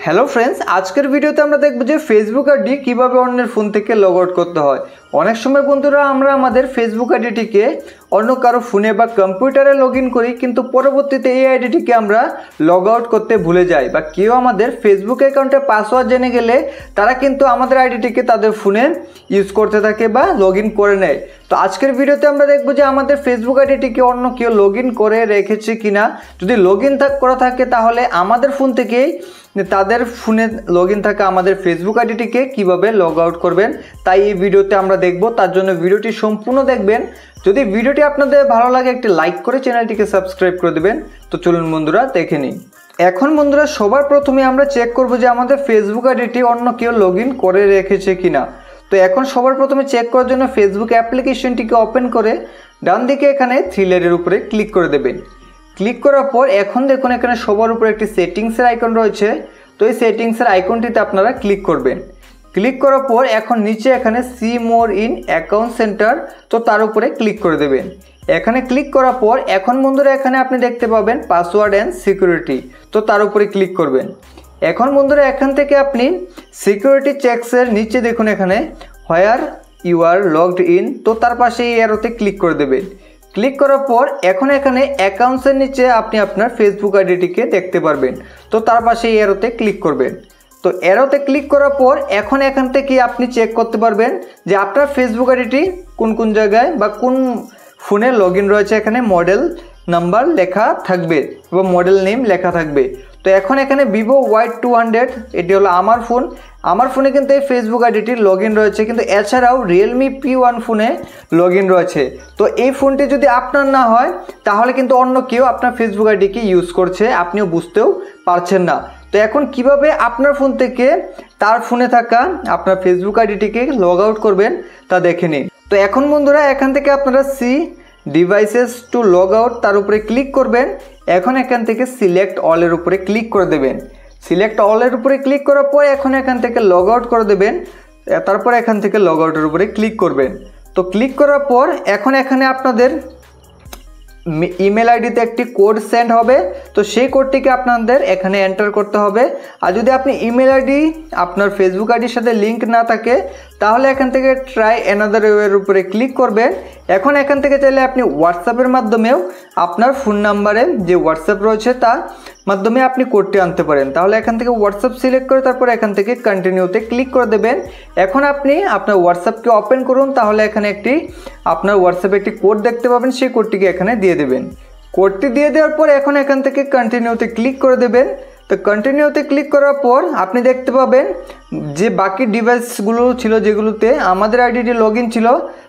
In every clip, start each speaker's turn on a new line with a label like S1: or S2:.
S1: Hello friends, आजकल भिडियोते आमरा देखबो जे फेसबुक आईडी किभाबे अन्येर फोन थेके लग आउट करते हय। अनेक समय बंधुरा आमरा आमादेर फेसबुक आईडिटिके अन्य कारो फोने बा कम्पिउटारे लगइन करी, किन्तु परवर्तीते এই आईडिटिके आमरा लग आउट करते भूले जाई बा केउ आमादेर फेसबुक अ্যাকাউন্টের पासওয়ার্ড জেনে গেলে তারা কিন্তু আমাদের আইডিটিকে তাদের ফোনে ইউজ করতে থাকে বা লগইন করে নেয়। তো আজকের ভিডিওতে আমরা দেখব যে আমাদের ফেসবুক আইডিটিকে অন্য কেউ লগইন করে রেখেছে কিনা। যদি লগইন করা থাকে তাহলে আমাদের ফোন থেকেই তাদের ফোনে লগইন থাকা আমাদের ফেসবুক আইডিটিকে কিভাবে লগ আউট করবেন তাই এই ভিডিওতে আমরা দেখব। তার জন্য ভিডিওটি সম্পূর্ণ দেখবেন। যদি ভিডিওটি আপনাদের ভালো লাগে একটি লাইক করে চ্যানেলটিকে সাবস্ক্রাইব করে দেবেন। তো চলুন বন্ধুরা দেখে নিই। এখন বন্ধুরা সবার প্রথমে আমরা চেক করব যে আমাদের ফেসবুক আইডিটি অন্য কেউ লগইন করে রেখেছে কিনা। তো এখন সবার প্রথমে চেক করার জন্য ফেসবুক অ্যাপ্লিকেশনটিকে ওপেন করে ডান দিকে এখানে থ্রি লাইনের উপরে ক্লিক করে দেবেন। ক্লিক করার পর এখন দেখুন এখানে সবার উপরে একটি সেটিংসের আইকন রয়েছে। তো এই সেটিংসের আইকনটিতে আপনারা ক্লিক করবেন। ক্লিক করার পর এখন নিচে এখানে see more in account centre, তো তার উপরে ক্লিক করে দেবেন। এখানে ক্লিক করার পর এখন বন্ধুরা এখানে আপনি দেখতে পাবেন পাসওয়ার্ড অ্যান্ড সিকিউরিটি, তো তার উপরে ক্লিক করবেন। এখন বন্ধুরা এখান থেকে আপনি সিকিউরিটি চেকসের নিচে দেখুন এখানে where you are logged in, তো তার পাশে এই অ্যারোতে ক্লিক করে দেবেন। ক্লিক করার পর এখন এখানে অ্যাকাউন্টসের নিচে আপনি আপনার ফেসবুক আইডিটিকে দেখতে পারবেন, তো তার পাশে এই অ্যারোতে ক্লিক করবেন। তো অ্যারোতে ক্লিক করার পর এখন এখান থেকে আপনি চেক করতে পারবেন যে আপনার ফেসবুক আইডিটি কোন কোন জায়গায় বা কোন ফোনে লগইন রয়েছে। এখানে মডেল নাম্বার লেখা থাকবে এবং মডেল নেম লেখা থাকবে। তো এখন এখানে ভিভো Y200 এটি হলো আমার ফোনে কিন্তু এই ফেসবুক আইডিটি লগইন রয়েছে, কিন্তু এছাড়াও রিয়েলমি P1 ফোনে লগইন রয়েছে। তো এই ফোনটি যদি আপনার না হয় তাহলে কিন্তু অন্য কেউ আপনার ফেসবুক আইডিকে ইউজ করছে, আপনিও বুঝতেও পারছেন না। তো এখন কিভাবে আপনার ফোন থেকে তার ফোনে থাকা আপনার ফেসবুক আইডিটিকে লগ আউট করবেন তা দেখে নিন। তো এখন বন্ধুরা এখান থেকে আপনারা see devices to log out তার উপরে ক্লিক করবেন। এখন এখান থেকে সিলেক্ট অলের উপরে ক্লিক করে দেবেন। সিলেক্ট অলের উপরে ক্লিক করার পর এখন এখান থেকে লগ আউট করে দেবেন। তারপর এখান থেকে লগ আউটের উপরে ক্লিক করবেন। তো ক্লিক করার পর এখন এখানে আপনাদের ইমেল আইডিতে একটি কোড সেন্ড হবে, তো সেই কোডটিকে আপনাদের এখানে এন্টার করতে হবে। আর যদি আপনি ইমেল আইডি আপনার ফেসবুক আইডির সাথে লিঙ্ক না থাকে তাহলে এখান থেকে ট্রাই অ্যানাদার ওয়ের উপরে ক্লিক করবেন। এখন এখান থেকে চাইলে আপনি হোয়াটসঅ্যাপের মাধ্যমেও আপনার ফোন নাম্বারে যে হোয়াটসঅ্যাপ রয়েছে তার মাধ্যমে আপনি কোডটি আনতে পারেন। তাহলে এখান থেকে হোয়াটসঅ্যাপ সিলেক্ট করে তারপর এখান থেকে কন্টিনিউতে ক্লিক করে দেবেন। এখন আপনি আপনার হোয়াটসঅ্যাপকে ওপেন করুন, তাহলে এখানে আপনার হোয়াটসঅ্যাপে একটি কোড দেখতে পাবেন, সেই কোডটিকে এখানে দিয়ে দেবেন। কোডটি দিয়ে দেওয়ার পর এখন এখান থেকে কন্টিনিউতে ক্লিক করে দেবেন। তো কন্টিনিউতে ক্লিক করার পর আপনি দেখতে পাবেন যে বাকি ডিভাইসগুলো ছিল যেগুলোতে আমাদের আইডিটি লগইন ছিল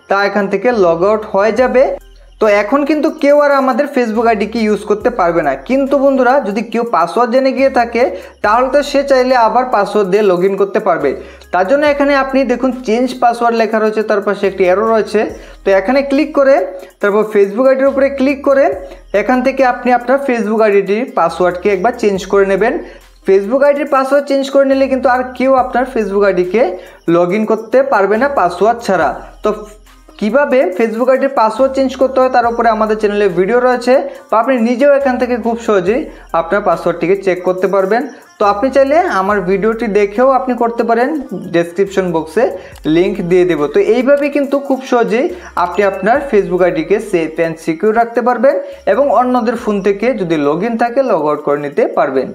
S1: তা এখান থেকে লগ আউট হয়ে যাবে। তো এখন কিন্তু কেউ আর আমাদের ফেসবুক আইডিকে ইউজ করতে পারবে না। কিন্তু বন্ধুরা যদি কেউ পাসওয়ার্ড জেনে গিয়ে থাকে তাহলে তো সে চাইলে আবার পাসওয়ার্ড দিয়ে লগইন করতে পারবে। তার জন্য এখানে আপনি দেখুন চেঞ্জ পাসওয়ার্ড লেখা রয়েছে, তার পাশে একটি অ্যারো রয়েছে। তো এখানে ক্লিক করে তারপর ফেসবুক আইডির উপরে ক্লিক করে এখান থেকে আপনি আপনার ফেসবুক আইডিটির পাসওয়ার্ডকে একবার চেঞ্জ করে নেবেন। ফেসবুক আইডির পাসওয়ার্ড চেঞ্জ করে নিলে কিন্তু আর কেউ আপনার ফেসবুক আইডিকে লগইন করতে পারবে না পাসওয়ার্ড ছাড়া। তো কিভাবে ফেসবুক আইডির পাসওয়ার্ড চেঞ্জ করতে হয় তার উপরে আমাদের চ্যানেলে ভিডিও রয়েছে, বা আপনি নিজেও এখান থেকে খুব সহজেই আপনার পাসওয়ার্ডটিকে চেক করতে পারবেন। তো আপনি চাইলে আমার ভিডিওটি দেখেও আপনি করতে পারেন, ডেসক্রিপশন বক্সে লিংক দিয়ে দেব। তো এইভাবে কিন্তু খুব সহজেই আপনি আপনার ফেসবুক আইডিকে সেফ অ্যান্ড সিকিউর রাখতে পারবেন এবং অন্যদের ফোন থেকে যদি লগইন থাকে লগ আউট করে নিতে পারবেন।